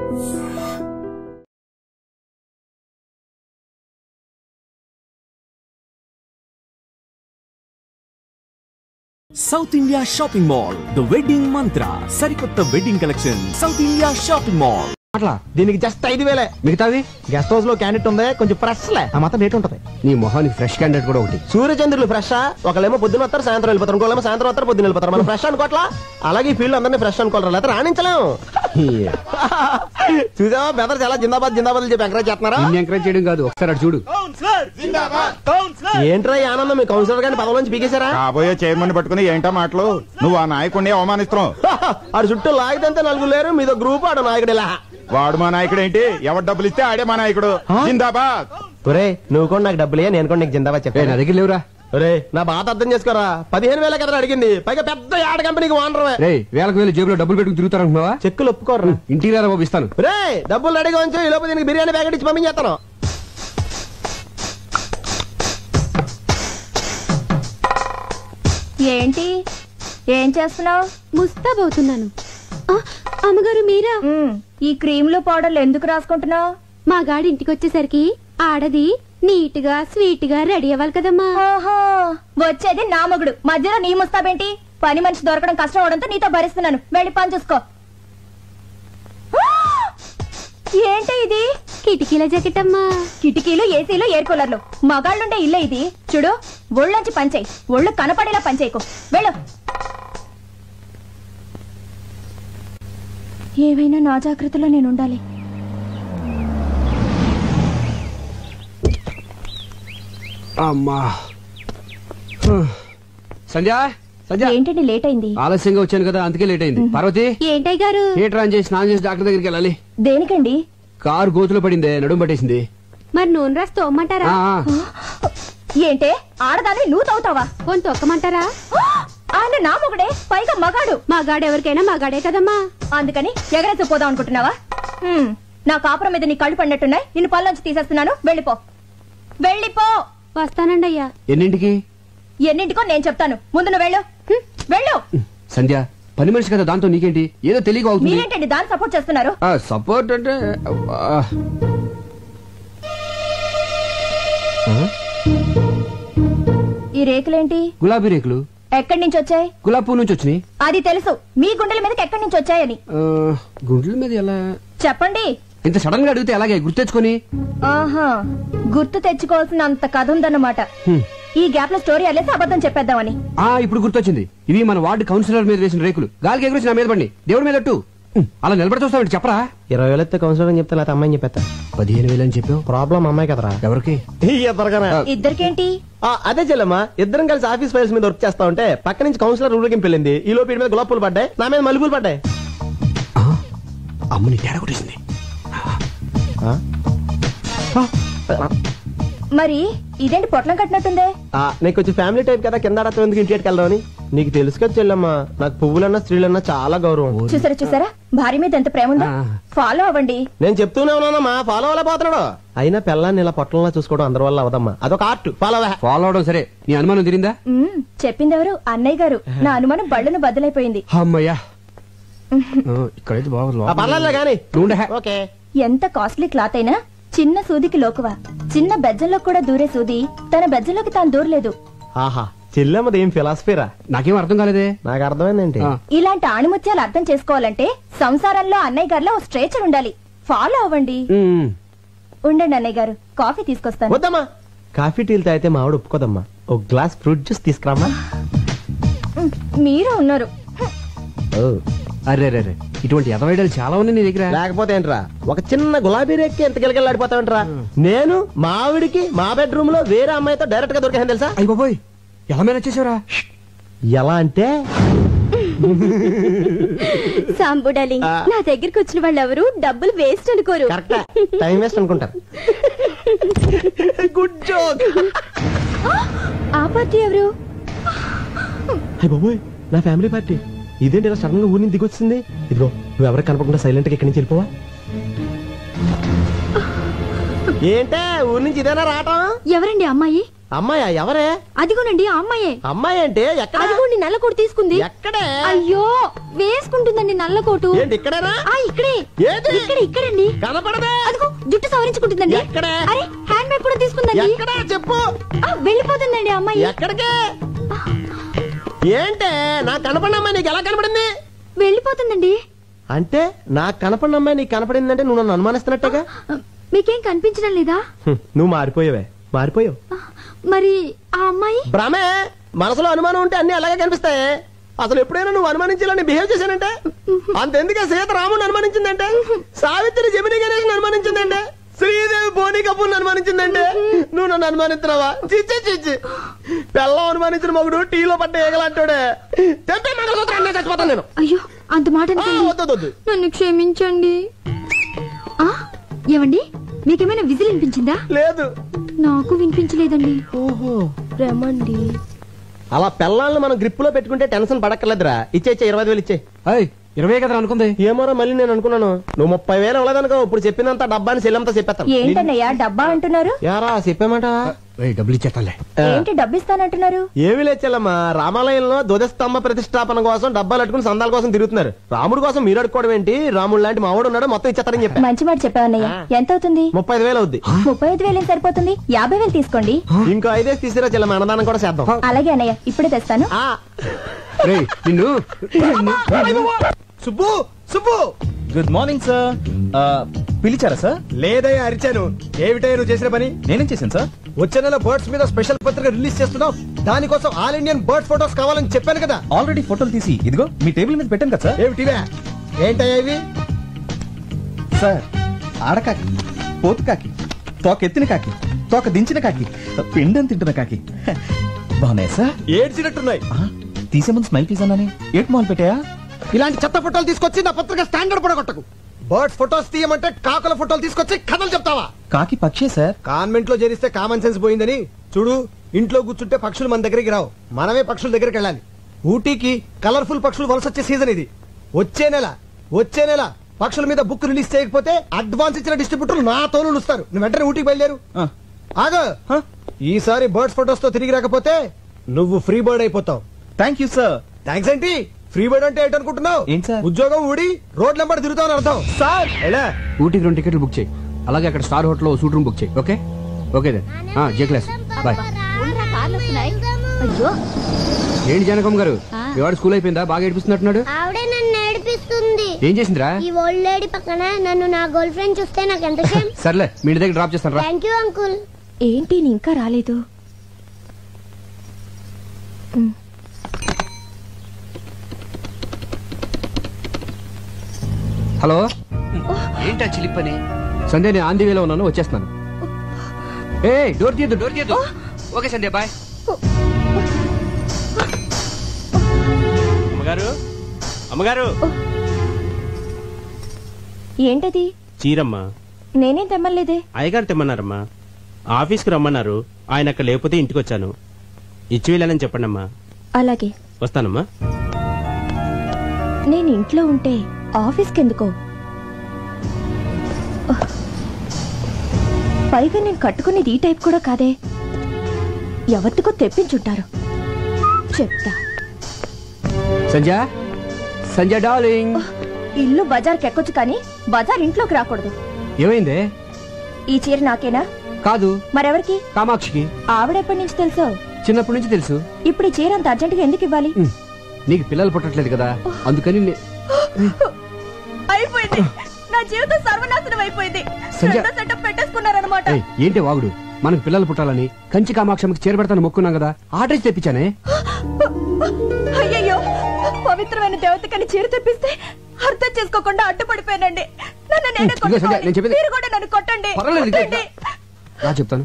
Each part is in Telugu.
South India shopping mall the wedding మంత్ర సరికొత్త wedding collection south India shopping mall. అట్లా దీనికి జస్ట్ 5,000. మిగతావి గెస్ట్ హౌస్ లో క్యాండిడేట్ ఉంది, కొంచెం ఫ్రెష్ లే ఆ మాత్రం రేట్ ఉంటది. నీ మొహానికి ఫ్రెష్ క్యాండిడేట్ కూడా ఒకటి. సూర్యచంద్రులు ఫ్రెష్, ఒకళ్ళేమో పొద్దున వస్తారు సాయంత్రం వెళ్ళిపోతారు, ఇంకోళ్ళేమో సాయంత్రం వస్తారు పొద్దున వెళ్ళిపోతారు. మనం ఫ్రెష్ అనుకోవట్లా, అలాగే ఈ ఫీల్డ్ అందరినీ ఫ్రెష్ అనుకోవాలి, లేకపోతే రాణించలేము. చూసావా బెదర్ చాలా జిందాబాద్ జిందాబాద్ చెప్పి ఎంకరేజ్ చేస్తున్నారా? ఎంకరేజ్ చేయడం కాదు, ఒకసారి అటు చూడు. ఏంట్రా ఈ ఆనందం, మీ కౌన్సిలర్ గారిని పదవి నుంచి పీకేశారా? కాబోయే చైర్మన్ పట్టుకుని ఏంటో మాటలు, నువ్వు ఆ నాయకుడిని అవమానిస్తున్నావు. ఆడు చుట్టూ లాగితే నలుగురు లేరు, మీదో గ్రూప్ ఆడు నాయకుడు. ఇలా వాడు మా నాయకుడు ఏంటి? ఎవరు డబ్బులు ఇస్తే ఆడే మా నాయకుడు. జిందాబాద్. ఒరే నువ్వు కూడా నాకు డబ్బులే, నేను కూడా నీకు జిందాబాద్ చెప్పా. నా దగ్గర లేవురా. ఒరే నా బాధ అర్థం చేసుకోరా, 15,000 కదా అడిగింది, పైగా పెద్ద యాడ్ కంపెనీకి ఓనర్. వేలకు వేలు జేబులో డబ్బులు పెట్టుకుని తిరుగుతారనుకున్నావా? చెక్కులు ఒప్పుకోరా, ఇంటికి రారా బాబు ఇస్తాను. రే డబ్బులు రెడీగా ఉంచు, ఈ లోపు దీనికి బిర్యానీ ప్యాకెట్ ఇచ్చి పంపించేస్తాను. ఏంటి ఏం చేస్తున్నావు? ముస్తాబవుతున్నాను. అమ్మగారు మీరా? ఈ క్రీమ్లు పౌడర్లు ఎందుకు రాసుకుంటున్నావు? మా గాడి ఇంటికి వచ్చేసరికి ఆడది నీట్ గా స్వీట్ గా రెడీ అవ్వాలి కదమ్మా. వచ్చేది నా మగుడు, మధ్యలో నీ ముస్తాబేంటి? పని మనిషి దొరకడం కష్టం అవడంతో నీతో భరిస్తున్నాను, వెళ్ళి పని చూసుకో. ఏంటి ఇది? కిటికీల జాకెట్ అమ్మా. కిటికీలు, ఏసీలు, ఎయిర్ కూలర్లు, మగాళ్ళుండే ఇల్లే ఇది. చూడు, ఒళ్ళొంచి పంచేయి, ఒళ్ళు కనపడేలా పంచేయకు, వెళ్ళు. ఏవైనా నా జాగ్రత్తలో నేను ఉండాలి. అమ్మా సంధ్య, సంధ్య ఏంటండి లేట్ అయింది? ఆలస్యంగా వచ్చాను కదా అందుకే లేట్ అయింది. పార్వతి ఏంటయ్య గారు? థియేటర్ ఆన్ చేసి స్నానం చేసి డాక్టర్ దగ్గరికి వెళ్ళాలి. దేనికండి? కారు గోతులో పడిందే, నడుము పట్టేసింది. మరి నూనె రాసి తోమ్మంటారా? ఏంటే ఆడదాన్ని నువ్వు తవ్వుతావా? కొంత తొక్కమంటారా? ఆయన నా మొగడే, పైగా మగాడు. మగాడు ఎవరికైనా మగాడే కదమ్మా. అందుకని ఎగరేసి పోదాం అనుకుంటున్నావా? నా కాపురం మీద నీ కళ్ళు పడినట్టున్నాయి, నిన్ను పళ్ళొంచి తీసేస్తున్నాను, వెళ్ళిపో. వెళ్ళిపో. వస్తానండి అయ్యా. ఎన్నింటికి? ఎన్నింటికో నేను చెప్తాను, ముందు నువ్వు వెళ్ళు. వెళ్ళు. సంధ్య పని మనిషి కదా, దాంతో నీకేంటి? ఏదో తెలియక అవుతుంది. మీరేంటండి దాన్ని సపోర్ట్ చేస్తున్నారు? సపోర్ట్ అంటే ఈ రేకులేంటి? గులాబీ రేకులు. ఎక్కడి నుంచి వచ్చాయి? గులాబీ పువ్వు నుంచి వచ్చినాయి. అది తెలుసు, మీ గుండెల మీదకి ఎక్కడి నుంచి వచ్చాయని. గుండెల మీద ఎలా చెప్పండి. ఇంత సడన్ గా అడిగితే ఎలాగే గుర్తెచ్చుకొని? ఆహా, గుర్తు తెచ్చుకోవాల్సిన అంత కథ ఉందన్నమాట. ఈ గ్యాప్ లో స్టోరీ అల్లేసి అబద్ధం చెప్పేద్దామని. ఇప్పుడు గుర్తొచ్చింది. ఇవి మన వార్డు కౌన్సిలర్ మీద వేసిన రేకులు. గాలికి ఎగురించి నా మీద పడి దేవుడి మీద అలా నిలబడి చూస్తావు చెప్పరా? 20,000 ఎత్తే కౌన్సిలర్ అని చెప్తే లేకపోతే అమ్మాయిని చెప్పేస్తా. 15,000 అని చెప్పావు. ప్రాబ్లం అమ్మాయి కదరా. ఎవరికి? ఇద్దరికేంటి? అదే చెల్లమ్మా, ఇద్దరం కలిసి ఆఫీస్ ఫైల్స్ మీద వర్క్ చేస్తా ఉంటే పక్క నుంచి కౌన్సిలర్ ఊరికి వెళ్ళింది. ఈ లోపు మీద గులాబ్ పూలు పడ్డాయి, నా మీద మల్లెపూలు పడ్డాయి. అమ్మని తేడా కొట్టేసింది. మరి ఇదేంటి పొట్లం కట్టినట్టుందే? నీకు కొంచెం ఫ్యామిలీ టైప్ కదా, కింద ఆడతాం ఎందుకు ఇంటికి వెళ్దామని. నీకు తెలుసు కదా చెల్లమ్మా, నాకు పువ్వులన్నా స్త్రీలన్నా చాలా గౌరవం. చూసారా భార్య మీద ఎంత ప్రేమ ఉందో. ఫాలో అవ్వండి. నేను చెప్తూనే ఉన్నానమ్మా, ఫాలో అవ్వలేకపోతున్నాడు. అయినా పిల్లాన్ని ఇలా పొట్టంలా చూసుకోవడం అందరి వల్ల అవదమ్మా, అదొక ఆర్ట్. ఫాలో అవడం సరే, నీ అనుమానం తిరిందా? చెప్పింది ఎవరు? అన్నయ్య గారు. నా అనుమానం బళ్ళను బద్దలైపోయింది. అమ్మయ్యా, ఇక్కడైతే పర్లేదు గానీ. ఓకే. ఎంత కాస్ట్లీ క్లాత్ అయినా చిన్న సూదికి లోకువా. చిన్న బెజ్జంలో కూడా దూరే సూది తన బెజ్జంలోకి తాను దూరలేదు. ఆహా, చెల్లెమ్మది ఏం ఫిలాసఫీరా? నాకేం అర్థం కాలేదే. నాకు అర్థమైందేంటి? ఇలాంటి ఆణిముత్యాలు అర్థం చేసుకోవాలంటే సంసారంలో అన్నయ్య గారిలో ఓ స్ట్రేచర్ ఉండాలి. ఫాలో అవ్వండి. ఉండండి అన్నయ్య గారు, కాఫీ తీసుకొస్తాను. వద్దమ్మా, కాఫీ టీలు తాగితే మా ఆవిడ ఒప్పుకోదమ్మా. ఒక గ్లాస్ ఫ్రూట్ జ్యూస్ తీసుకురామ్మా. మీరు ఉన్నారు. అరే ఇటువంటి ఎదవైడలు చాలా ఉన్నాయి నీ దగ్గర. లేకపోతే ఏంట్రా, ఒక చిన్న గులాబీ రేక్కి ఎంత గిలగిలాడిపోతావంటరా. నేను మా ఆవిడికి మా బెడ్రూమ్ లో వేరే అమ్మాయితో డైరెక్ట్ గా దొరికాను తెలుసా? అయ్య బాబోయ్, ఎలా మేనేజ్ చేసావురా? ఎలా అంటే సాంబు డార్లింగ్, నా దగ్గరికి వచ్చిన వాళ్ళు ఎవరు డబ్బులు వేస్ట్ అనుకోరు. టైం వేస్ట్ అనుకుంటారు. Good joke. ఆ పార్టీ ఎవరు? అయ్య బాబోయ్, నా ఫ్యామిలీ పార్టీ. ఇదేంటి ఇలా సడన్ గా ఊరి నుంచి దిగొచ్చింది? ఇదిగో నువ్వు ఎవరికి కనపడకుండా సైలెంట్ గా ఇక్కడి నుంచి వెళ్ళిపోవా. ఏంటే ఊరి నుంచి ఇదేనా రావటం? ఎవరండి అమ్మాయి? అమ్మాయా? ఎవరే? అదిగోనండి ఆ అమ్మాయే. అమ్మాయి అంటే ఎక్కడ? అదిగోండి నల్ల కోటు తీసుకుంది. ఎక్కడే? అయ్యో వేసుకుంటుందండి నల్ల కోటు. ఏంటి ఇక్కడేనా? ఇక్కడే. ఏది? ఇక్కడండి. కనపడదే. అదిగో జుట్టు సవరించుకుంటుందండి. ఎక్కడే? అరే హ్యాండ్ బ్యాగ్ కూడా తీసుకుందండి. ఎక్కడా చెప్పు. వెళ్ళిపోతుందండి అమ్మాయి. ఎక్కడికే? ఏంటే నాకు కనపడిన అమ్మాయి నీకు ఎలా కనపడింది? వెళ్ళిపోతుందండి. అంటే నాకు కనపడిన అమ్మాయి నీకు కనపడిందంటే నువ్వు నన్ను అనుమానిస్తున్నట్టుగా. మీకేం కనిపించడం లేదా? నువ్వు మారిపోయావే. మారిపోయావు. మరి ఆ అమ్మాయి? భ్రమే. మనసులో అనుమానం ఉంటే అన్ని అలాగే కనిపిస్తాయి. అసలు ఎప్పుడైనా నువ్వు అనుమానించాలని బిహేవ్ చేశానంటే అంతెందుకే సీత రాముని అనుమానించిందంటే, సావిత్రి జమిని గణేష్ అనుమానించిందంటే, శ్రీదేవి బోని కపూర్ అనుమానించిందంటే నువ్వు నన్ను అనుమానిస్తున్నావా? చిచ్చి చిచ్చి. పెళ్ళం అనుమానించిన మగుడు టీలో పడ్డ ఏగలంటాడే. తెప్పే మంగళసూత్రాన్ని చచ్చిపోతాను నేను. అయ్యో అంత మాట వద్దు. నన్ను క్షమించండి. ఏమండి మీకేమైనా విజిల్ వినిపించిందా? లేదు. నాకు వినిపించలేదండి. ఓహో రమండి. అలా పెళ్ళాలను మనం గ్రిప్ లో పెట్టుకుంటే టెన్షన్ పడక్కర్లేదురా. ఇచ్చే 25,000 ఇచ్చే. 20 కదా అనుకుంది. ఏమోరా మళ్ళీ నేను అనుకున్నాను నువ్వు 30,000 ఇవ్వలేదనుకో. ఇప్పుడు చెప్పినంత డబ్బాని సెల్లంతా చెప్పేస్తాను. ఏంటన్నయ్యా డబ్బా అంటున్నారు? యారా చెప్పామాట. డబ్బులు ఇచ్చేస్తాలే. ఏంటి డబ్బిస్తానంటున్నారు? ఏమి లేచెల్లమ్మా, రామాలయంలో ధ్వజస్తంభ ప్రతిష్టాపన కోసం డబ్బాలు అట్టుకుని సందాల కోసం తిరుగుతున్నారు. రాముడు కోసం మీరు అడుకోవడం ఏంటి? రాముడు లాంటి మావాడు ఉన్నాడు, మొత్తం ఇచ్చేస్తారని చెప్పి. మంచి మాట చెప్పావన్నయ్య. ఎంత అవుతుంది? 35,000 అవుద్ది. 35,000 సరిపోతుంది. 50,000 తీసుకోండి. ఇంకో 5 తీసిరా చెల్లమ్మ, అన్నదానం కూడా చేద్దాం. అలాగే అన్నయ్య ఇప్పుడే తెస్తాను. నిన్ను Subbu Subbu. Good morning sir. పిలిచారా సార్? లేదయ్యా అరిచాను. ఏమిటయ్యా నువ్వు చేసిన పని? నేనేం చేశాను సార్? వచ్చే నెల బర్డ్స్ మీద స్పెషల్ పత్రిక రిలీజ్ చేస్తున్నావు. దానికోసం ఆల్ ఇండియన్ బర్డ్ ఫోటోస్ కావాలని చెప్పాను కదా. ఆల్రెడీ ఫోటోలు తీసి ఇదిగో మీ టేబుల్ మీద పెట్టాను కదా సార్. ఏమిటివే? ఏంటయ్యా ఇవి? సార్ ఆడకాకి, పోతు కాకి, తోక ఎత్తిన కాకి, తోక దించిన కాకి, పిండం తింటున్న కాకి బాగున్నాయి సార్. ఏడ్చినట్టున్నాయి. తీసే ముందు స్మైల్ ప్లీజ్ అన్నాని. ఏట్ మాల్ పెట్టాయా? ఇలాంటి చెత్త ఫోటోలు తీసుకొచ్చి నా పత్రిక స్టాండర్డ్ పడగొట్టకు. బర్డ్స్ ఫోటోస్ తీయమంటే కాకుల ఫోటోలు తీసుకొచ్చి కథలు చెప్తావా? కాకి పక్షే సార్. కాన్వెంట్ లో చేరిస్తే కామన్ సెన్స్ పోయిందని చూడు. ఇంట్లో కూర్చుంటే పక్షులు మన దగ్గరికి రావు, మనమే పక్షుల దగ్గరికి వెళ్ళాలి. ఊటీకి కలర్ఫుల్ పక్షులు వలస వచ్చే సీజన్ ఇది. వచ్చే నెల పక్షుల మీద బుక్ రిలీజ్ చేయకపోతే అడ్వాన్స్ ఇచ్చిన డిస్ట్రిబ్యూటర్లు నా తోలు ఇస్తారు. నువ్వు వెంటనే ఊటీకి బయలుదేరు. ఆగో, ఈసారి బర్డ్స్ ఫోటోస్ తో తిరిగి రాకపోతే నువ్వు ఫ్రీ బర్డ్ అయిపోతావు. Thank you sir. థ్యాంక్స్ ఏంటి? ఫ్రీ బర్డ్ అంటే ఏంటనుకుంటున్నావు? ఏం సార్? ఉద్యోగం ఊడి రోడ్ నెంబర్ తిరుగుతావు అర్థం. సార్ ఊటీకి 2 టికెట్లు బుక్ చేయి. అలాగే అక్కడ star hotel suite room book చేయి. ఓకే ఓకే జే క్లాస్ బాయ్. అయ్యో ఏంటి జనకమ్మ గారు, ఇవాడు స్కూల్ అయిపోయిందా? బాగా ఏడిపిస్తున్నట్టున్నాడు. ఆవిడే నన్ను ఏడిపిస్తుంది. ఏం చేసిందిరా? ఈ ఓల్డ్ లేడీ పక్కన నన్ను నా గర్ల్ ఫ్రెండ్ చూస్తే నాకు ఎంత షేమ్. సర్లే మీ ఇంటి దగ్గర డ్రాప్ చేస్తాను రా. Thank you uncle. ఏంటి నీ ఇంకా రాలేదు? హలో ఏంటా చిలిపని? సంధ్య నేను ఆంధీ వేలో ఉన్నాను, వచ్చేస్తున్నాను. ఏ డోర్ తీయద్దు. ఓకే సంధ్య బాయ్. అమ్మగారు ఏంటది? చీరమ్మా. నేనేం తెమ్మలేదే. అయ్యగారు తెమ్మన్నారమ్మా. ఆఫీస్కి రమ్మన్నారు. ఆయన అక్కడ లేకపోతే ఇంటికి వచ్చాను. ఇచ్చి వెళ్ళాలని చెప్పండమ్మా. అలాగే వస్తానమ్మా. నేను ఇంట్లో ఉంటే ఆఫీస్కి ఎందుకో? పైగా నేను కట్టుకునేది ఈ టైప్ కూడా కాదే. ఎవరికో తెప్పించుంటారు. చెప్తా. సంజ డార్లింగ్. ఇల్లు బజార్కి ఎక్కొచ్చు కానీ బజార్ ఇంట్లోకి రాకూడదు. ఏమైందే? ఈ చీర నాకేనా? కాదు. మరెవరికి? కామాక్షికి. ఆవిడెప్పటి నుంచి తెలుసు? చిన్నప్పటి నుంచి తెలుసు. ఇప్పుడు ఈ చీర అంత అర్జెంటుగా ఎందుకు ఇవ్వాలి? నీకు పిల్లలు పుట్టట్లేదు కదా, అందుకని అయిపోయింది. నా జీవితం సర్వనాశనం అయిపోయింది. సెటప్ పెట్టేసుకున్నారన్నమాట. ఏంటి వాగుడు? మనకు పిల్లలు పుట్టాలని కంచి కామాక్షమికి చేరబెడతాను మొక్కున్నాం కదా, ఆర్డర్ తెప్పించానే. అయ్యయ్యో, పవిత్రమైన దేవతకని చీర తెప్పిస్తే అర్థం చేసుకోకుండా అడ్డుపడిపోయానండి. మీరు కూడా నన్ను కొట్టండి. రా చెప్తాను.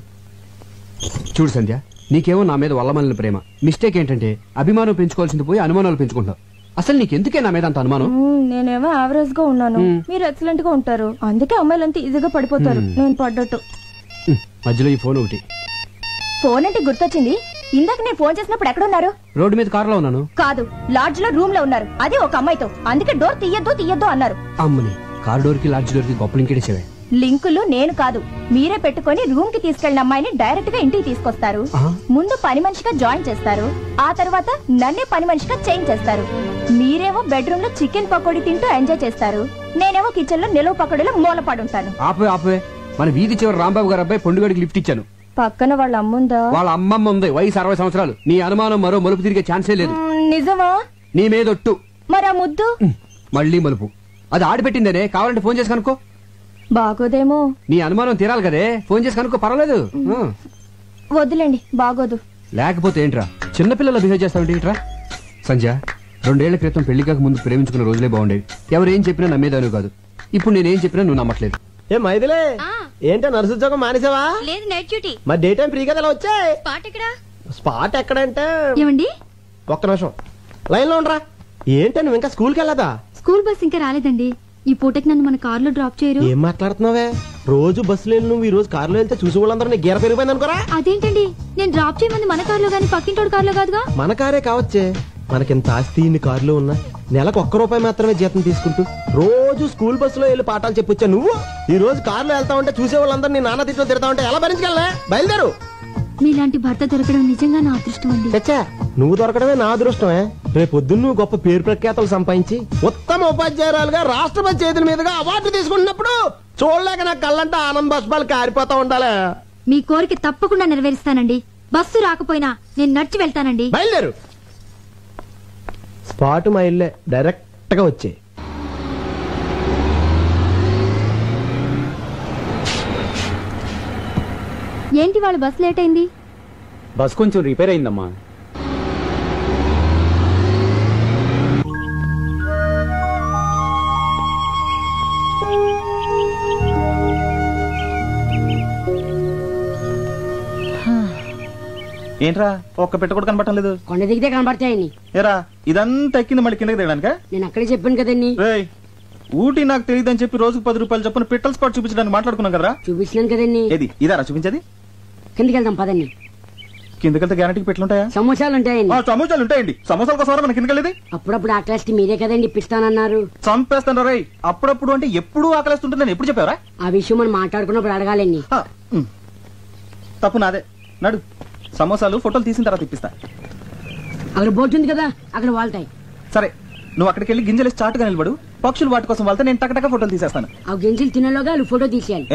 చూడు సంధ్య, నీకేమో నా మీద వల్లమల్లిన ప్రేమ. మిస్టేక్ ఏంటంటే అభిమానం పెంచుకోవాల్సింది పోయి అనుమానాలు పెంచుకుంటావు. అసలు నీకెందుకే నా మీద అంత అనుమానం? నేనేమో యావరేజ్ గా ఉన్నాను, మీరు ఎక్సలెంట్ గా ఉంటారు. అందుకే అమ్మాయిలంతా ఈజీగా పడిపోతారు. నేను పడ్డట్టు. మధ్యలో ఈ ఫోన్ ఒకటి. ఫోన్ అంటే గుర్తొచ్చింది. ఇందాక నేను ఫోన్ చేసినప్పుడు ఎక్కడున్నారు? రోడ్డు మీద కారులో ఉన్నాను. కాదు, లాడ్జ్ లో రూమ్ లో ఉన్నారు. అది ఒక అమ్మాయితో. అందుకే డోర్ తీయద్దు అన్నారు. అమ్మని కార్ డోర్ కి లాడ్జ్ డోర్ కి గొప్పలు ఇంకేసేవే. లింకులు నేను కాదు, మీరే పెట్టుకొని రూమ్ కి తీసుకెళ్లిన అమ్మాయిని డైరెక్ట్ గా ఇంటికి తీసుకొస్తారు. ముందు పని మనిషిగా జాయిన్ చేస్తారు, ఆ తర్వాత నన్నే పని మనిషిగా చేంజ్ చేస్తారు. మీరేమో బెడ్రూమ్ లో చికెన్ పకోడీ తింటూ ఎంజాయ్ చేస్తారు, నేనేమో కిచెన్ లో నిలువ పకోడీలో మూలపడుంటాను. ఆపే మన వీధి చివరి రాంబాబు గారు అబ్బాయి పొండుగడికి లిఫ్ట్ ఇచ్చాను. పక్కన వాళ్ళ అమ్ముందా? వాళ్ళ అమ్మమ్మ ఉంది, వయసు 60 సంవత్సరాలు. నీ అనుమానం మరో మలుపు తిరిగే ఛాన్సే లేదు. నిజమా? నీ మీదొట్టు. మరి ఆ ముద్దు? మళ్ళీ మలుపు. అది ఆడిపెట్టిందనే, కావాలంటే ఫోన్ చేసి కనుక్కో. బాగోదేమో. నీ అనుమానం తీరాలి కదే, ఫోన్ చేసి కనుక్కో, పర్వాలేదు. వద్దులేండి, బాగోదు. లేకపోతే ఏంట్రా చిన్నపిల్లల బిహేవ్ చేస్తావు ఏంట్రా? సంధ్య, 2 ఏళ్ల క్రితం పెళ్లి కాక ముందు ప్రేమించుకున్న రోజులే బాగుండేవి. ఎవరేం చెప్పినా నమ్మేదాను కాదు. ఇప్పుడు నేనేం చెప్పినా నువ్వు నమ్మట్లేదు. ఏ మైదిలే, ఏంటో నర్సు ఉద్యోగం మానేసావా? లేదు, నైట్ డ్యూటీ. మరి డే టైం ఫ్రీ కదా, ఇలా వచ్చాయి. స్పాట్ ఎక్కడా? స్పాట్ ఎక్కడంటే ఏమండి, ఒక్క నిమిషం లైన్ లో ఉండరా. ఏంటో నువ్వు ఇంకా స్కూల్కి వెళ్ళదా? స్కూల్ బస్ ఇంకా రాలేదండి. ఈ పూటకి నన్ను మన కార్ లో డ్రాప్ చేయరు. ఏం మాట్లాడుతున్నావే? రోజు బస్సులో వెళ్ళి నువ్వు ఈ రోజు కారులో వెళ్తే చూసి వాళ్ళందరూ నీ గీర పెరిగిపోయింది అనుకోరా. అదేంటండి, నేను డ్రాప్ చేయమంది మన కార్ లో గానీ పక్కింటోడు కార్ లో కాదుగా. మన కారే కావచ్చే, మనకింత ఆస్తి ఇన్ని కారులో ఉన్నా నెలకు ₹1 మాత్రమే జీతం తీసుకుంటూ రోజు స్కూల్ బస్సులో వెళ్ళి పాఠాలు చెప్పొచ్చా నువ్వు? ఈ రోజు కారులో వెళ్తా ఉంటే చూసే వాళ్ళందరూ నీ నాన్న తిట్లో తిడతా ఉంటే ఎలా భరించగలనే? బయలుదేరు. మీలాంటి భర్త దొరకడం నిజంగా నా అదృష్టం అండి. చచ్చా, నువ్వు దొరకడమే నా అదృష్టమే. రేపు పొద్దున్న నువ్వు గొప్ప పేరు ప్రఖ్యాతలు సంపాదించి ఉత్తమ ఉపాధ్యాయురాలుగా రాష్ట్రపతి చేతుల మీదుగా అవార్డు తీసుకుంటున్నప్పుడు చూడలేక నా కళ్ళంటే ఆనంద బాష్పాలు కారిపోతా ఉండాలి. మీ కోరిక తప్పకుండా నెరవేరుస్తానండి. బస్సు రాకపోయినా నేను నడిచి వెళ్తానండి. బయలుదేరు. స్పాట్ మా ఇల్లే, డైరెక్ట్ గా వచ్చే. ఏంటి వాళ్ళ బస్ లేట్ అయింది? బస్ కొంచెం రిపేర్ అయిందమ్మా. ఏంట్రా ఒక్క పెట్ట కూడా కనబడటం లేదు? కొండ దిగితే కనబడతాయని. ఏరా ఇదంతా ఎక్కింది మళ్ళీ కిందకి దిగడానిక? నేను అక్కడే చెప్పాను కదండి. ఊటీ నాకు తెలియదని చెప్పి రోజుకు ₹10 చొప్పున పిట్టల్ స్పాట్ చూపించడానికి మాట్లాడుకున్నాం కదరా. చూపించినాను కదండి. ఏది ఇదారా చూపించేది? కిందకి వెళ్దాం పదండి. కిందకెళ్తే గ్యారంటీకి పెట్లుంటాయా? సమోసాలు ఉంటాయండి. సమోసాలు ఉంటాయండి. సమోసాల కోసం మన కిందకెళ్ళేది? అప్పుడప్పుడు ఆకలిస్తే మీరే కదండి ఇప్పిస్తానన్నారు. చంపేస్తాను రై. అప్పుడప్పుడు అంటే ఎప్పుడు ఆకలిస్తుంటే నేను ఎప్పుడు చెప్పావరా? ఆ విషయం మనం మాట్లాడుకున్నప్పుడు అడగాలండి. తప్పు నాదే. నడు, సమోసాలు ఫోటోలు తీసిన తర్వాత ఇప్పిస్తా. అక్కడ బోట్ ఉంది కదా, అక్కడ వాళ్తాయి. సరే, నువ్వు అక్కడికి వెళ్ళి గింజలు చాటుగా నిలబడు. పక్షులు వాటి కోసం వెళ్తే నేను టకటక ఫోటోలు తీసేస్తాను. ఆ గింజలు తినలోగా వాళ్ళు ఫోటో తీసేయాలి.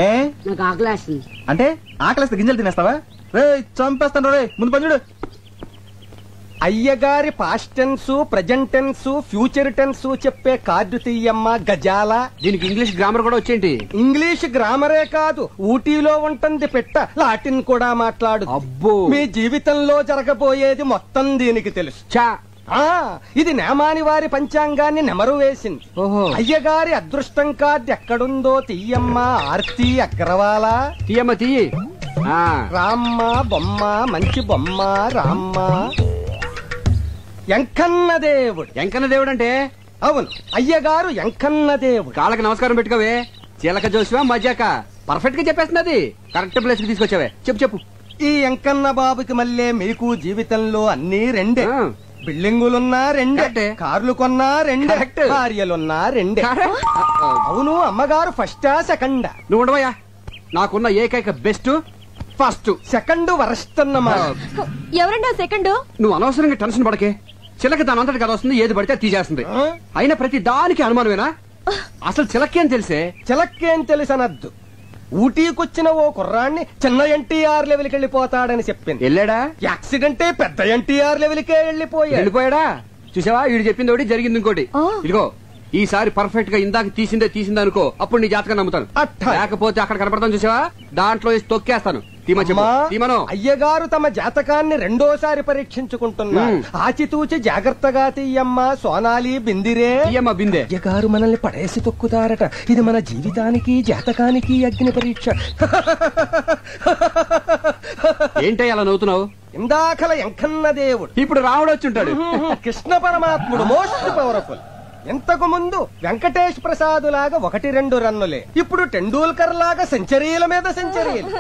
నాకు ఆకలి వేస్తుంది. అంటే ఆకలిస్తే గింజలు తినేస్తావా? రే చంపేస్తాను రే, ముందు పని చూడు. అయ్యగారి past tense, present tense, future tense చెప్పే కార్డు తీయమ్మ గజాల. దీనికి ఇంగ్లీష్ గ్రామర్ కూడా వచ్చేంటి? ఇంగ్లీష్ గ్రామరే కాదు, ఊటీలో ఉంటుంది పెట్ట, లాటిన్ కూడా మాట్లాడు. అబ్బో, మీ జీవితంలో జరగబోయేది మొత్తం దీనికి తెలుసు. ఇది నేమాని వారి పంచాంగాన్ని నెమరు వేసింది. అయ్యగారి అదృష్టం కార్డు ఎక్కడుందో తీయమ్మ ఆర్తి అగ్రవాల. తీయమ్మ తీయి. రామ్మ బొమ్మ, మంచి బొమ్మ రామ్మ. ఎంకన్న దేవుడు. ఎంకన్న దేవుడు అంటే? అవును, అయ్యగారు ఎంకన్న దేవుడు. కాళ్ళకి నమస్కారం పెట్టుకోవే. చిలక జోసివా మజాక పర్ఫెక్ట్ గా చెప్పేస్తున్నది. కరెక్ట్ ప్లేస్ కి తీసుకొచ్చావే. చెప్పు. ఈ ఎంకన్న బాబుకి మళ్ళీ మీకు జీవితంలో అన్ని రెండే. బిల్డింగులున్నా రెండే, కార్లు కొన్నా రెండే, భార్యలున్నా రెండే. అవును, అమ్మగారు ఫస్టా సెకండా? నువ్వు ఉండవయ్యా. నాకున్న ఏకైక బెస్ట్ ఫస్ట్, సెకండ్ వరస్ట్ అన్నమా. ఎవరండి సెకండ్? నువ్వు అనవసరంగా టెన్షన్ పడకే. చిలక దాని అంతటి కదా వస్తుంది, ఏది పడితే తీసేస్తుంది. అయినా ప్రతి దానికి అనుమానమేనా? అసలు చిలక్కేం తెలిసే? చిలక్కేం తెలుసనద్దు. ఊటీకొచ్చిన ఓ కుర్రాన్ని చిన్న ఎన్టీఆర్ లెవెల్కి వెళ్ళిపోతాడని చెప్పింది. వెళ్ళాడా? యాక్సిడెంటే పెద్ద ఎన్టీఆర్ లెవెల్కే వెళ్ళిపోయాడా? చూసావా, వీడు చెప్పింది ఒకటి, జరిగింది ఇంకోటి. ఇదిగో, ఈసారి పర్ఫెక్ట్ గా ఇందాక తీసిందే అనుకో, అప్పుడు నీ జాతకం నమ్ముతాను. లేకపోతే అక్కడ కనపడతాను చూసావా, దాంట్లో తొక్కేస్తాను. అయ్యగారు తమ జాతకాన్ని రెండోసారి పరీక్షించుకుంటున్నారు. ఆచితూచి జాగ్రత్తగా తీయమ్మ సోనాలి బిందిరే. బిందే. అయ్యగారు మనల్ని పడేసి తొక్కుతారట. ఇది మన జీవితానికి జాతకానికి అగ్ని పరీక్ష. ఏంటో అలా నవ్వుతున్నావు? ఇందాకల ఎంకన్న దేవుడు, ఇప్పుడు రాముడు వచ్చి ఉంటాడు. కృష్ణ పరమాత్ముడు మోస్ట్ పవర్ఫుల్. ఇంతకు ముందు వెంకటేష్ ప్రసాద్ లాగా 1-2 రన్నులే, ఇప్పుడు టెండూల్కర్ లాగా సెంచరీల మీద సెంచరీలు.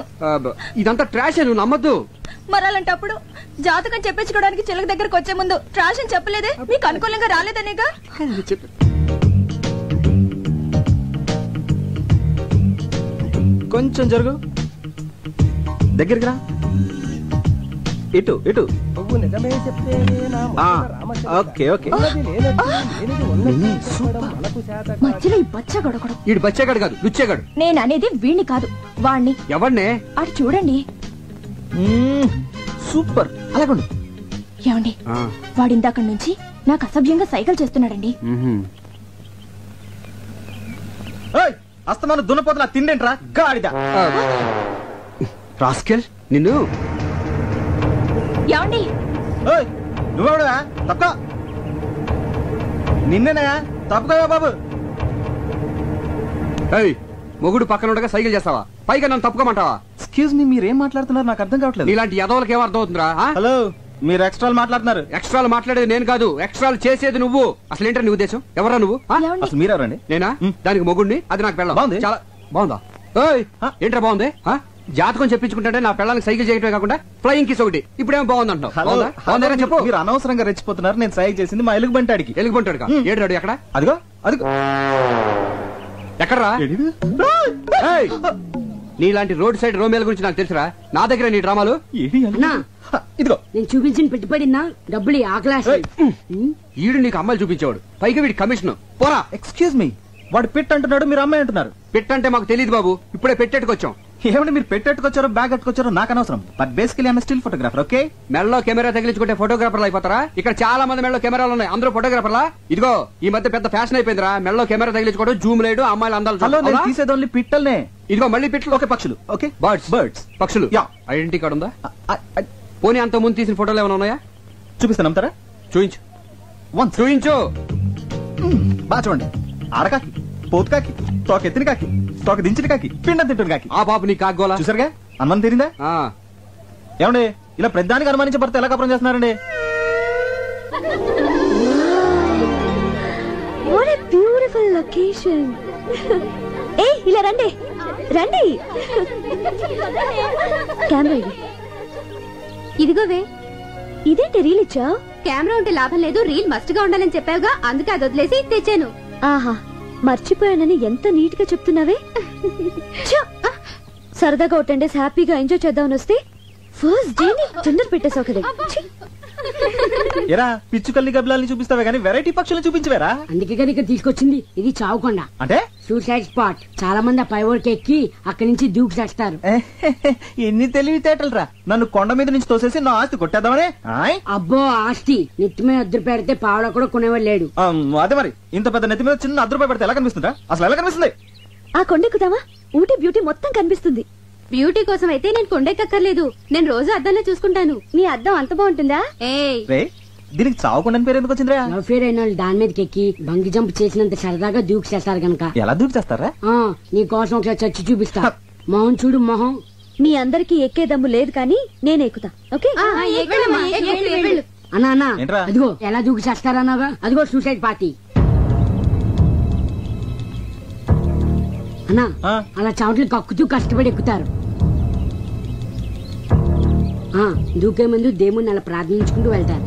ఇదంతా ట్రాష్, నువ్వు నమ్మద్దు. మరి అలాంటప్పుడు జాతకం చెప్పించుకోవడానికి చిలక దగ్గరకు వచ్చే ముందు ట్రాష్ అని చెప్పలేదే? మీకు అనుకూలంగా రాలేదనేగా. కొంచెం జరుగు, దగ్గరికి రా, ఇటు ఇటు. Okay okay. మధ్యలో ఈ బచ్చగడొకడు. ఈడు బచ్చేగాడు కాదు, లుచ్చేగాడు. నేను అనేది వీణ్ణి కాదు, వాణ్ణి. ఎవరినే? అటు చూడండి. సూపర్, అలాగండు. ఏమండి, వాడిందాక నుంచి నాకు అసభ్యంగా సైకిల్ చేస్తున్నాడండి. అస్తమాను దున్నపోతున్నా తిండేంట్రా గాడిద. రాస్కెల్ నిన్ను. ఏమండి, నువ్వెవడా? తప్ప నిన్నేనా? తప్పుగా బాబు. మొగుడు పక్కన ఉండగా సైకిల్ చేస్తావా? పైగా నన్ను తప్పుకోమంటావా? ఎక్స్క్యూజ్ మీ, మీరేం మాట్లాడుతున్నారు నాకు అర్థం కావట్లేదు. ఇలాంటి యదవులకు ఏం అర్థం అవుతుందిరా? హలో, మీరు ఎక్స్ట్రాలు మాట్లాడుతున్నారు. ఎక్స్ట్రాలు మాట్లాడేది నేను కాదు, ఎక్స్ట్రాలు చేసేది నువ్వు. అసలు ఏంటో నీ ఉద్దేశం? ఎవరా నువ్వు? అసలు మీరెవరండి? నేనా? దానికి మొగుడిని, అది నాకు పెళ్ళం. బాగుంది. చాలా బాగుందా? ఏంట్రా బాగుంది? జాతకం చెప్పించుకుంటే నా పెళ్ళానికి సైకిల్ చేయటమే కాకుండా ఫ్లయింగ్ కిస్ ఒకటి. ఇప్పుడేమో బాగుంది అంటావు. చెప్పు. మీరు అనవసరంగా రెచ్చిపోతున్నారు. నేను సైకిల్ చేసింది మా ఎలుగుబంటాడికి. ఎలుగుబంటాడు ఏడు ఎక్కడ? అదిగో అదిగో. ఎక్కడరా? నీలాంటి రోడ్ సైడ్ రోమేల గురించి నాకు తెలుసురా. నా దగ్గర నీ డ్రామాలు. ఇదిగో నేను చూపించిన పెట్టుబడినా డబ్బులు ఆకలాస్. ఈడు నీకు అమ్మాయిలు చూపించేవాడు, పైగా వీడి కమిషన్. పోరా. ఎక్స్క్యూజ్ మీ, వాడు పిట్ అంటున్నాడు, మీరు అమ్మాయి అంటున్నారు. పిట్ అంటే మాకు తెలియదు బాబు, ఇప్పుడే పెట్టేట్టుకొచ్చాం. ఏమంటే మీరు పెట్టెట్టుకొచ్చారో బ్యాగ్ కట్టుకొచ్చారో నాకు అనవసరం. But basically I'm still photographer. Okay, మెడలో కెమెరా తగిలించుకుంటే ఫోటోగ్రాఫర్లు అయిపోతారా? ఇక్కడ చాలా మంది మెడలో కెమెరాలు ఉన్నాయి, అందరూ ఫోటోగ్రాఫర్లా? ఇదిగో ఈ మధ్య పెద్ద ఫ్యాషన్ అయిపోయిందిరా మెడలో కెమెరా తగిలించుకోవడం, జూమ్ లేడు, అమ్మాయిలు అందాలు. హలో, నేను తీసేది ఓన్లీ పిట్టల్నే. ఇదిగో మళ్ళీ పిట్టలు. ఓకే, పక్షులు. Okay, birds. బర్డ్స్, పక్షులు. ఐడెంటిటీ కార్డు ఉందా? పోనీ అంత ముందు తీసిన ఫోటోలు ఏమైనా ఉన్నాయా? చూపిస్తాను, నమ్ముతారా? చూయించు. చూయించు. బాగా చూడండి. ఆడకాకి, పోతు కాకి, తోక ఎత్తిన కాకి, తోక దించిన కాకి, పిండం తింటున్న కాకి. ఆ బాబు నీ కాగోలా చూసారుగా? అనుమానం తీరిందా? ఏమండి, ఇలా పెద్దానికి అనుమానించే భర్త ఎలా కపరం చేస్తున్నారండి? What a beautiful location. ఏ ఇలా రండి రండి. కెమెరా ఇదిగోవే. ఇదేంటి రీల్ ఇచ్చా? కెమెరా ఉంటే లాభం లేదు, రీల్ మస్ట్ గా ఉండాలని చెప్పావుగా, అందుకే అది వదిలేసి తెచ్చాను. ఆహా, మర్చిపోయానని ఎంత నీట్ గా చెప్తున్నావే. సరదాగా ఒక 10 days హ్యాపీగా ఎంజాయ్ చేద్దామని వస్తే ఫస్ట్ డే టెండర్ పెట్టేసావు కదా. ఎరా పిచ్చు కల్లి గబ్బిలాల్ని చూపిస్తావే కానీ వెరైటీ పక్షులను చూపించవేరా? అందుకే కదా ఇక్కడ తీసుకొచ్చింది. ఇది చావుకొండ అంటే సూసైడ్ స్పాట్. చాలా మంది ఆ పైవోర్కి ఎక్కి అక్కడి నుంచి దూకి చేస్తారు. ఎన్ని తెలివితేటలు రా. నన్ను కొండ మీద నుంచి తోసేసి నా ఆస్తి కొట్టేద్దామనే. అబ్బో ఆస్తి నెత్తి మీద అద్దరు పెడితే పావడ కూడా కొనేవాడు లేడు. అదే మరి, ఇంత పెద్ద నెత్తి మీద చిన్న ₹1 పెడితే ఎలా కనిపిస్తుందా? అసలు ఎలా కనిపిస్తుంది? ఆ కొండెక్కుదామా? ఊటీ బ్యూటీ మొత్తం కనిపిస్తుంది. బ్యూటీ కోసం అయితే నేను కొండెక్కర్లేదు, నేను రోజు అద్దంలో చూసుకుంటాను. నీ అద్దం అంత బాగుంటుందా? దీనికి చావకుండా పేరు ఎందుకు వచ్చిందిరా? లవ్ ఫేర్ అయిన వాళ్ళు దాని మీదకి ఎక్కి బంగి జంప్ చేసినంత సరదాగా దూకి చేస్తారు గనక. ఎలా దూకి చేస్తారా? నీ కోసం ఒకసారి చచ్చి చూపిస్తా. మొహం చూడు మొహం. మీ అందరికి ఎక్కే దమ్ము లేదు కానీ నేను ఎక్కుతా. ఓకే అన్నా అన్నా, అదిగో ఎలా దూకి చేస్తారా అన్నాగా, అదిగో సూసైడ్ పార్టీ. అన్నా అలా చవట్లు కక్కుతూ కష్టపడి ఎక్కుతారు. దూకే ముందు దేవుణ్ణి అలా ప్రార్థించుకుంటూ వెళ్తారు.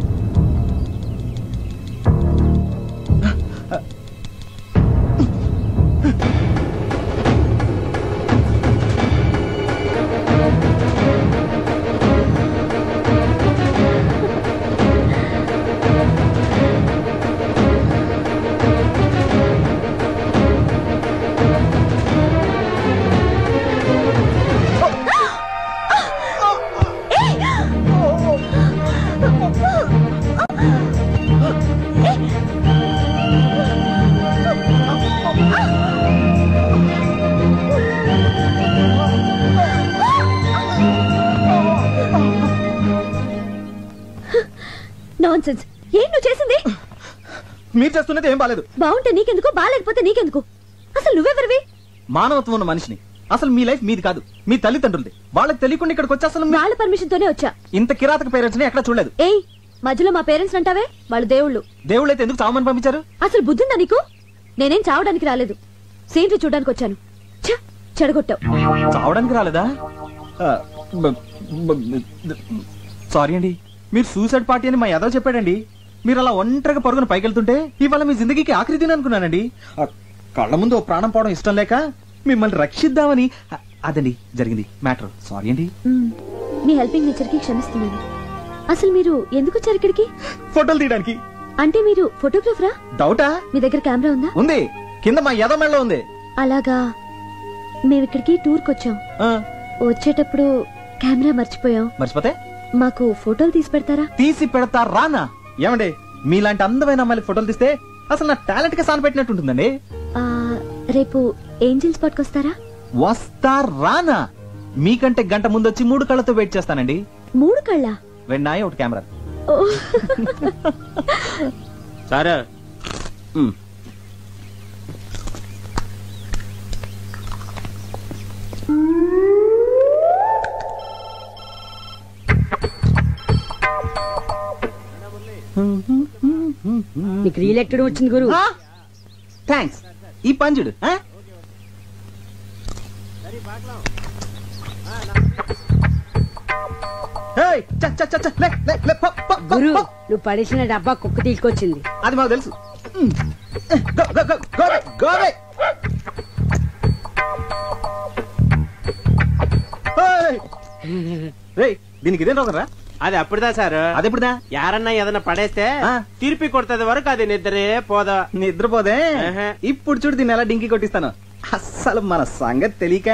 నాన్సెన్స్. ఏం నువ్వు చేసింది? మీరు చేస్తున్నది ఏం బాలేదు. బాగుంటే నీకెందుకు, బాగాలేకపోతే నీకెందుకు? అసలు నువ్వెవరివి? మానవత్వం ఉన్న మనిషిని. అసలు మీ లైఫ్ మీది కాదు, మీ తల్లిదండ్రులది. వాళ్ళకి తెలియకుండా ఇక్కడికి వచ్చి అసలు వాళ్ళ పర్మిషన్ తోనే వచ్చా. ఇంత కిరాతక పేరెంట్స్ ని ఎక్కడ చూడలేదు. ఏయ్, మధ్యలో మా పేరెంట్స్ అంటావే, వాళ్ళు దేవుళ్ళు. దేవుళ్ళైతే ఎందుకు చావమని పంపించారు? అసలు బుద్ధిందా నీకు? నేనేం చావడానికి రాలేదు, సీన్లు చూడడానికి వచ్చాను. చెడగొట్టావు. చావడానికి రాలేదా? సారీ అండి, మీరు సూసైడ్ పార్టీ అని మా యాదవ్ చెప్పాడండి. మీరు అలా ఒంటరిగా పరుగున పైకెళ్తుంటే ఇవాళ మీ జిందగీకి ఆఖరి దిన అనుకున్నానండి. కళ్ళ ముందు ఓ ప్రాణం పోవడం ఇష్టం లేక మిమ్మల్ని రక్షిద్దామని. అదండి జరిగింది మ్యాటర్. సారీ అండి. మీ హెల్పింగ్ నేచర్ కి క్షమిస్తున్నాను. అసలు మీరు ఎందుకు వచ్చారు ఇక్కడికి? ఫోటోలు తీయడానికి. అంటే మీరు ఫోటోగ్రాఫరా? డౌటా? మీ దగ్గర కెమెరా ఉందా? ఉంది, కింద మా యదమెళ్ళలో ఉంది. అలాగా. మేము ఇక్కడికి టూర్ కొచ్చాం. వచ్చేటప్పుడు కెమెరా మర్చిపోయాం. మర్చిపోతే మాకు ఫోటోలు తీసి పెడతారా? తీసి పెడతా రానా? ఏమండి మీలాంటి అందమైన అమ్మాయిలు ఫోటోలు తీస్తే అసలు నా టాలెంట్ కి సాన్ పెట్టినట్టు ఉంటుందండి. రేపు ఏంజిల్ స్పాట్ కి వస్తారా? వస్తా రానా? మీకంటే గంట ముందు వచ్చి 3 కళ్ళతో వెయిట్ చేస్తానండి. 3 కళ్ళ? వెన్నాయి ఒకటి కెమెరా. సరే. నీకు రీఎలెక్టెడ్ వచ్చింది గురు. థ్యాంక్స్. ఈ పంజుడు గురు నువ్వు పడేసిన డబ్బా కుక్క తీసుకొచ్చింది. అది మాకు తెలుసు. దీనికి ఇదేం రోగరా? అది అప్పుడుదా సార్. అది ఎప్పుడుదా? యారన్నా ఏదన్నా పడేస్తే తిరిపి కొడుతుంది వరకు అది నిద్రే పోదా. నిద్రపోదే. ఇప్పుడు చూడు దీన్ని ఎలా డింకి కొట్టిస్తాను. అస్సలు మన సంగతి తెలియక.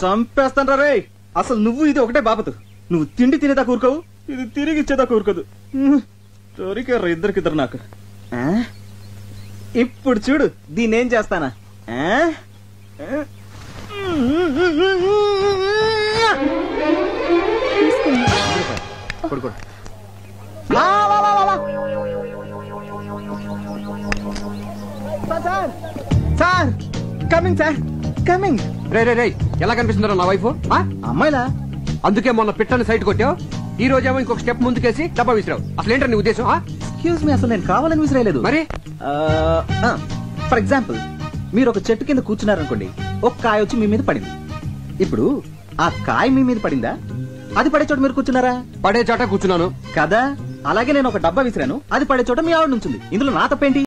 చంపేస్తాను రే. అసలు నువ్వు ఇది ఒకటే బాపతు. నువ్వు తిండి తినేదా కూరుకోవు, ఇది తిరిగి ఇచ్చేదా కూరుకోదు. దొరికారు ఇద్దరికిద్దరు నాకు. ఇప్పుడు చూడు దీన్ని ఏం చేస్తానా. Sir coming sir coming. రే రే రే ఎలా కనిపిస్తుందో నా వైఫ్? అమ్మాయిలా? అందుకే మొన్న పిట్టని సైట్ కొట్టావు, ఈ రోజేమో ఇంకొక స్టెప్ ముందుకేసి డబ్బా విసిరావు. అసలు ఏంటో నీ ఉద్దేశం? ఎక్స్క్యూజ్ మీ, అసలు నేను కావాలని విసిరేయలేదు. మరి ఫర్ ఎగ్జాంపుల్ మీరు ఒక చెట్టు కింద కూర్చున్నారనుకోండి, ఒక కాయ వచ్చి మీ మీద పడింది. ఇప్పుడు ఆ కాయ మీ మీద పడిందా, అది పడే చోట మీరు కూర్చున్నారా? పడే చోట కూర్చున్నాను కదా. అలాగే నేను ఒక డబ్బా విసిరాను, అది పడే చోట మీ ఆవిడ నుంచింది. ఇందులో నా తప్పేంటి?